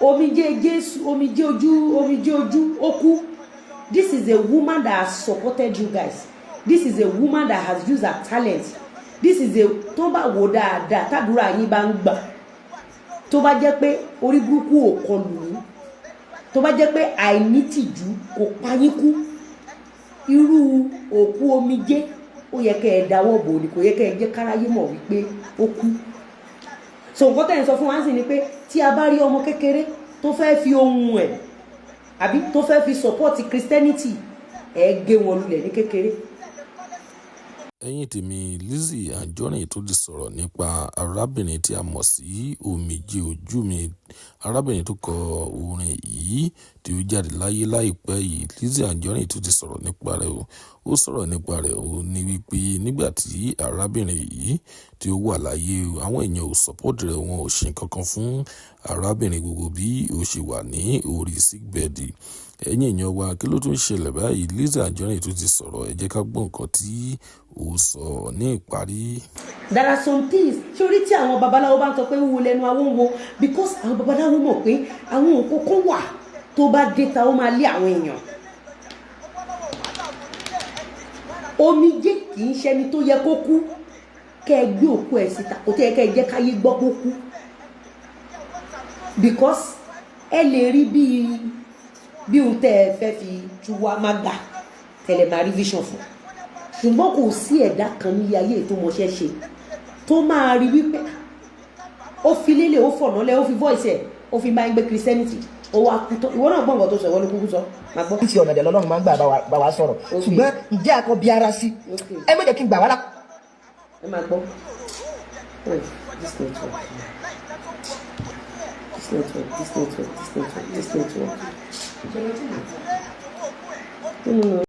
Omije Jesu, Omije Oju, Oku. This is a woman that has supported you guys. This is a woman that has used her talent. This is a Toba Woda da Tadura Yibangba. Toba jẹ́ pé orí burúkú ò kọlù yín. Toba jẹ́ pé àìnítìjú kò pa yín kú. Irú òkú Omije ó yẹ kẹ́ ẹ dáwọ́ bò ní, kò yẹ kẹ́ ẹ jẹ́ káráyé mọ̀ wípé ó kú. So nǹkan tẹ́ ń sọ fún wa sì ni pé tí a bá rí ọmọ kékeré tó fẹ́ fi ohun ẹ̀ àbí tó fẹ́ fi support Christianity ẹ gé wọn lulẹ̀ ní kékeré. Ẹ̀yin tèmi, Lizzy Anjorin tó ti sọ̀rọ̀ nípa arábìnrin tí a mọ̀ sí Omije Oju mi, arábìnrin tó kọ orin yìí tí ó jáde láyé láìpẹ́ yìí. Lizzy Anjorin tó ti sọ̀rọ̀ nípa rẹ̀ o. Ó sọ̀rọ̀ nípa rẹ̀ o ní wípé nígbà tí arábìnrin yìí tí ó wà láyé o, àwọn èèyàn ò support rẹ̀, wọn ò ṣe nǹkan kan fún arábìnrin gbogbo bí ó ṣe wà ní orí sickbed. Ẹ̀yin èèyàn wa, kí ló tún ṣẹlẹ̀ báyìí? Lizzy Anjorin tó ti sọ̀rọ̀, ẹ jẹ́ ká gbọ́ nǹkan tí ó sọ ní ìparí. There are some things sórí tí àwọn babaláwo bá ń sọ pé wúwo lẹ́nu àwọn wo, because àwọn babaláwo mọ̀ pé àwọn nǹkan kan wà tó bá dé ta ó máa lé àwọn èèyàn. Omije kì í ṣẹni tó yẹ kó kú, kẹ́ ẹ gbé òkú ẹ̀ síta, kò tẹ́ kẹ́ ẹ jẹ́ káyé gbọ́ kó kú, because ẹ lè rí bí ohun tẹ́ ẹ fẹ́ fi juwa má gbà tẹ́lẹ̀ máa rí vision fún. Ṣùgbọ́n kò sí ẹ̀dá kan ní ayé tó mọṣẹ́ ṣe tó máa rí wípé ó fi lélẹ̀, ó fọ̀nà lẹ́, ó fi voice ẹ̀, ó fi máa ń gbé Christianity, ó wá kú tán. Ìwọ náà gbọ́ nǹkan tó sọ, ìwọ ló kúkú sọ, máa gbọ́. Ti ọ̀nà ìdẹ̀ lọ́lọ́run máa ń gbà bá wa sọ̀rọ̀, ṣùgbọ́n ìdí àkọ́ bí ara sí ẹ má jẹ́ kí n gbà wá lá. Ẹ máa gbọ́. This network. No.